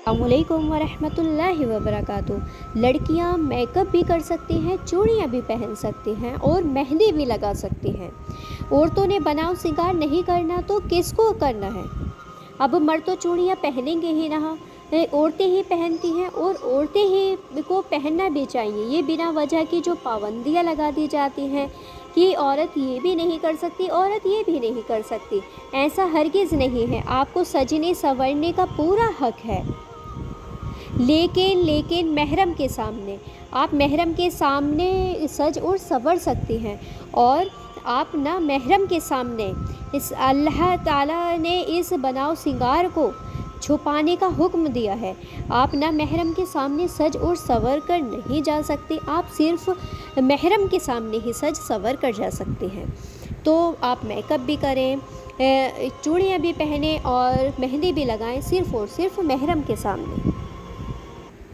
السلام علیکم ورحمۃ اللہ وبرکاتہ۔ لڑکیاں میک اپ بھی کر سکتی ہیں، چوڑیاں بھی پہن سکتی ہیں اور مہندی بھی لگا سکتی ہیں۔ عورتوں نے بناؤ سنگار نہیں کرنا تو کس کو کرنا ہے؟ اب مرد تو چوڑیاں پہنیں گے ہی نہ، عورتیں ہی پہنتی ہیں اور عورتیں ہی کو پہننا بھی چاہیے۔ یہ بنا وجہ کی جو پابندیاں لگا دی جاتی ہیں کہ عورت یہ بھی نہیں کر سکتی، عورت یہ بھی نہیں کر سکتی، ایسا ہرگز نہیں ہے۔ آپ کو سجنے سنورنے کا پورا حق ہے، لیکن محرم کے سامنے، آپ محرم کے سامنے سج اور سنور سکتی ہیں، اور آپ نہ محرم کے سامنے اللہ تعالیٰ نے اس بناؤ سنگار کو چھپانے کا حکم دیا ہے۔ آپ نہ محرم کے سامنے سج اور سنور کر نہیں جا سکتے، آپ صرف محرم کے سامنے ہی سج سنور کر جا سکتے ہیں۔ تو آپ میک اپ بھی کریں، چوڑیاں بھی پہنیں اور مہندی بھی لگائیں، صرف اور صرف محرم کے سامنے۔